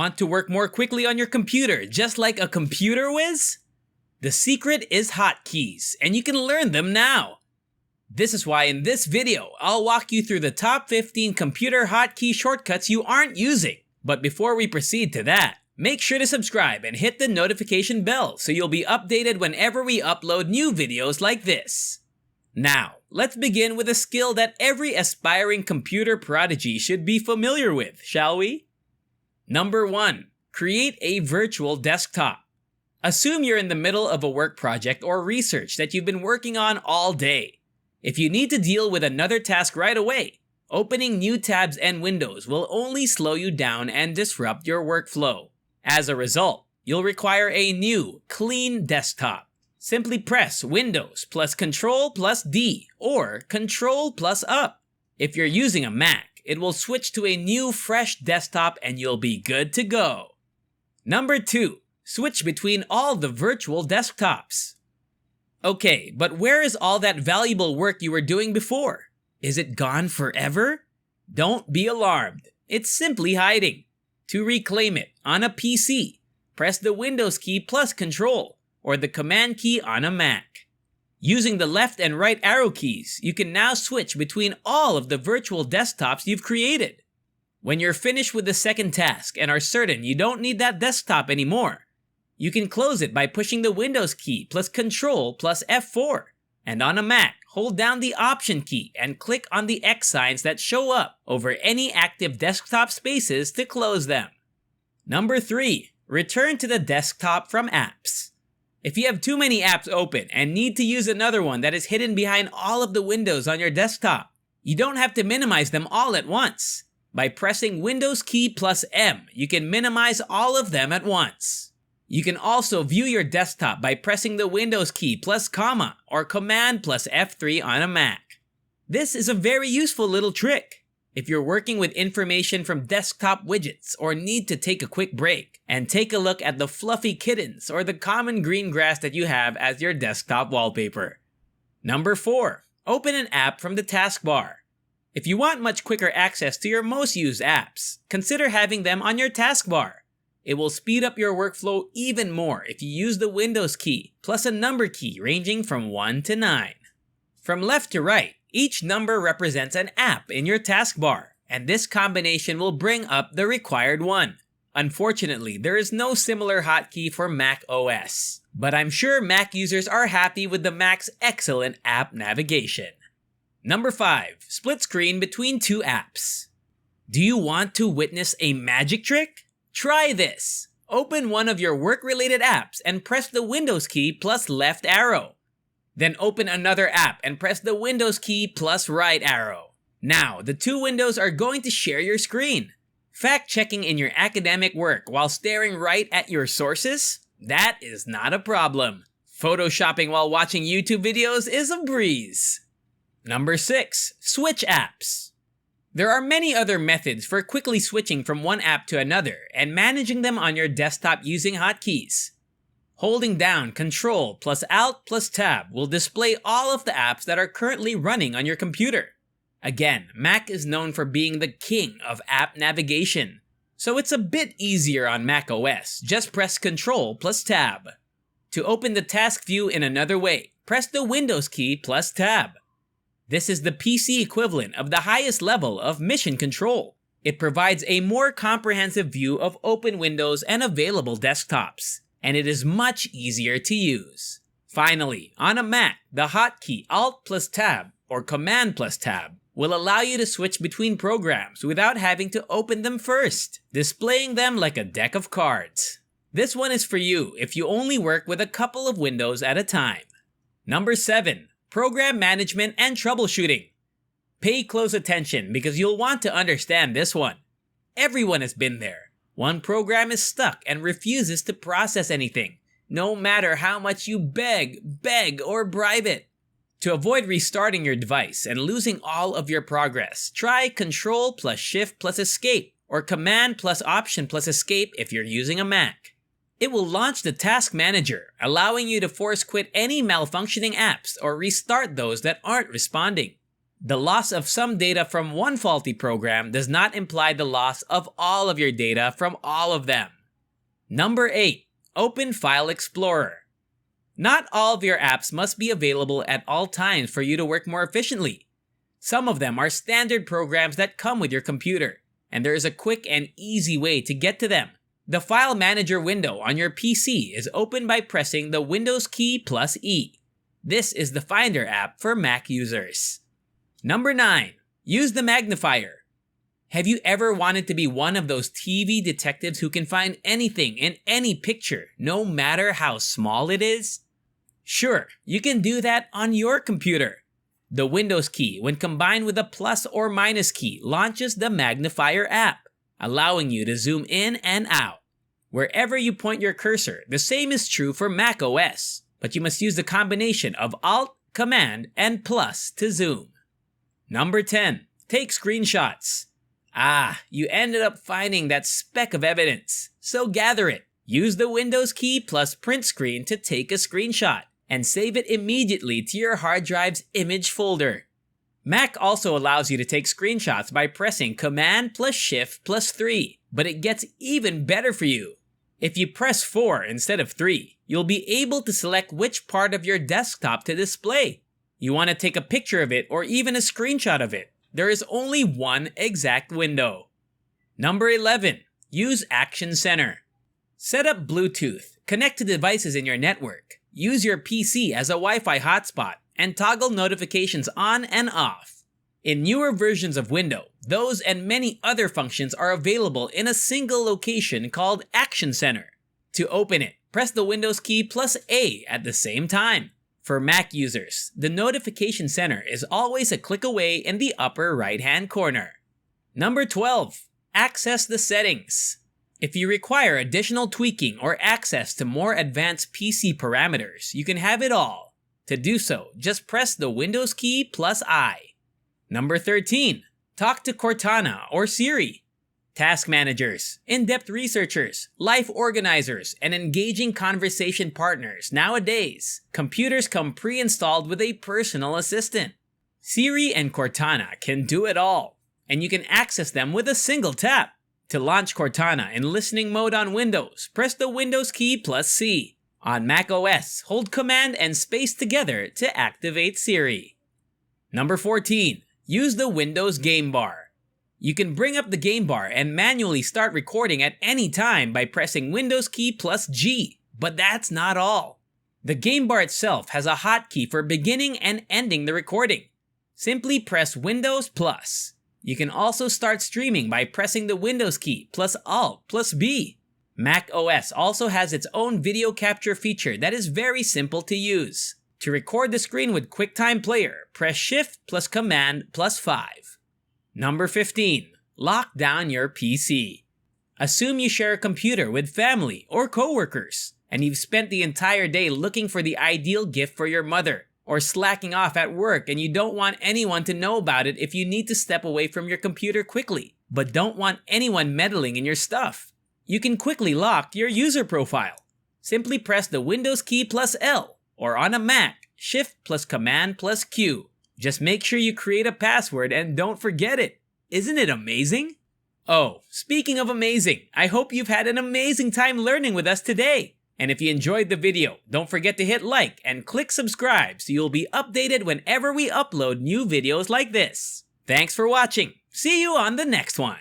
Want to work more quickly on your computer, just like a computer whiz? The secret is hotkeys, and you can learn them now. This is why in this video, I'll walk you through the top 15 computer hotkey shortcuts you aren't using. But before we proceed to that, make sure to subscribe and hit the notification bell so you'll be updated whenever we upload new videos like this. Now, let's begin with a skill that every aspiring computer prodigy should be familiar with, shall we? Number 1. Create a virtual desktop. Assume you're in the middle of a work project or research that you've been working on all day. If you need to deal with another task right away, opening new tabs and windows will only slow you down and disrupt your workflow. As a result, you'll require a new, clean desktop. Simply press Windows plus Ctrl plus D or Ctrl plus up. If you're using a Mac, it will switch to a new, fresh desktop and you'll be good to go. Number 2. Switch between all the virtual desktops. Okay, but where is all that valuable work you were doing before? Is it gone forever? Don't be alarmed. It's simply hiding. To reclaim it, on a PC, press the Windows key plus Ctrl or the Command key on a Mac. Using the left and right arrow keys, you can now switch between all of the virtual desktops you've created. When you're finished with the second task and are certain you don't need that desktop anymore, you can close it by pushing the Windows key plus Ctrl plus F4. And on a Mac, hold down the Option key and click on the X signs that show up over any active desktop spaces to close them. Number 3. Return to the desktop from apps. If you have too many apps open and need to use another one that is hidden behind all of the windows on your desktop, you don't have to minimize them all at once. By pressing Windows key plus M, you can minimize all of them at once. You can also view your desktop by pressing the Windows key plus comma or Command plus F3 on a Mac. This is a very useful little trick if you're working with information from desktop widgets or need to take a quick break and take a look at the fluffy kittens or the common green grass that you have as your desktop wallpaper. Number 4. Open an app from the taskbar. If you want much quicker access to your most used apps, consider having them on your taskbar. It will speed up your workflow even more if you use the Windows key plus a number key ranging from 1 to 9. From left to right, each number represents an app in your taskbar, and this combination will bring up the required one. Unfortunately, there is no similar hotkey for Mac OS, but I'm sure Mac users are happy with the Mac's excellent app navigation. Number 5. Split screen between two apps. Do you want to witness a magic trick? Try this. Open one of your work-related apps and press the Windows key plus left arrow. Then open another app and press the Windows key plus right arrow. Now, the two windows are going to share your screen. Fact-checking in your academic work while staring right at your sources? That is not a problem. Photoshopping while watching YouTube videos is a breeze. Number 6. Switch apps. There are many other methods for quickly switching from one app to another and managing them on your desktop using hotkeys. Holding down Ctrl plus Alt plus Tab will display all of the apps that are currently running on your computer. Again, Mac is known for being the king of app navigation, so it's a bit easier on Mac OS. Just press Ctrl plus Tab. To open the task view in another way, press the Windows key plus Tab. This is the PC equivalent of the highest level of mission control. It provides a more comprehensive view of open windows and available desktops, and it is much easier to use. Finally, on a Mac, the hotkey Alt plus Tab or Command plus Tab will allow you to switch between programs without having to open them first, displaying them like a deck of cards. This one is for you if you only work with a couple of windows at a time. Number 7. Program management and troubleshooting. Pay close attention because you'll want to understand this one. Everyone has been there. One program is stuck and refuses to process anything, no matter how much you beg, or bribe it. To avoid restarting your device and losing all of your progress, try Ctrl plus Shift plus Escape or Command plus Option plus Escape if you're using a Mac. It will launch the Task Manager, allowing you to force quit any malfunctioning apps or restart those that aren't responding. The loss of some data from one faulty program does not imply the loss of all of your data from all of them. Number 8. Open File Explorer. Not all of your apps must be available at all times for you to work more efficiently. Some of them are standard programs that come with your computer, and there is a quick and easy way to get to them. The File Manager window on your PC is opened by pressing the Windows key plus E. This is the Finder app for Mac users. Number 9. Use the Magnifier. Have you ever wanted to be one of those TV detectives who can find anything in any picture, no matter how small it is? Sure, you can do that on your computer. The Windows key, when combined with the plus or minus key, launches the Magnifier app, allowing you to zoom in and out. Wherever you point your cursor, the same is true for Mac OS, but you must use the combination of Alt, Command, and plus to zoom. Number 10. Take screenshots. You ended up finding that speck of evidence, so gather it. Use the Windows key plus print screen to take a screenshot, and save it immediately to your hard drive's image folder. Mac also allows you to take screenshots by pressing Command plus Shift plus 3, but it gets even better for you. If you press 4 instead of 3, you'll be able to select which part of your desktop to display. You want to take a picture of it or even a screenshot of it. There is only one exact window. Number 11. Use Action Center. Set up Bluetooth, connect to devices in your network, use your PC as a Wi-Fi hotspot, and toggle notifications on and off. In newer versions of Windows, those and many other functions are available in a single location called Action Center. To open it, press the Windows key plus A at the same time. For Mac users, the Notification Center is always a click away in the upper right-hand corner. Number 12. Access the settings. If you require additional tweaking or access to more advanced PC parameters, you can have it all. To do so, just press the Windows key plus I. Number 13. Talk to Cortana or Siri. Task managers, in-depth researchers, life organizers, and engaging conversation partners. Nowadays, computers come pre-installed with a personal assistant. Siri and Cortana can do it all, and you can access them with a single tap. To launch Cortana in listening mode on Windows, press the Windows key plus C. On Mac OS, hold Command and space together to activate Siri. Number 14. Use the Windows Game Bar. You can bring up the game bar and manually start recording at any time by pressing Windows key plus G, but that's not all. The game bar itself has a hotkey for beginning and ending the recording. Simply press Windows plus. You can also start streaming by pressing the Windows key plus Alt plus B. Mac OS also has its own video capture feature that is very simple to use. To record the screen with QuickTime Player, press Shift plus Command plus 5. Number 15. Lock down your PC. Assume you share a computer with family or coworkers, and you've spent the entire day looking for the ideal gift for your mother, or slacking off at work and you don't want anyone to know about it if you need to step away from your computer quickly, but don't want anyone meddling in your stuff. You can quickly lock your user profile. Simply press the Windows key plus L, or on a Mac, Shift plus Command plus Q. Just make sure you create a password and don't forget it. Isn't it amazing? Oh, speaking of amazing, I hope you've had an amazing time learning with us today. And if you enjoyed the video, don't forget to hit like and click subscribe so you'll be updated whenever we upload new videos like this. Thanks for watching. See you on the next one.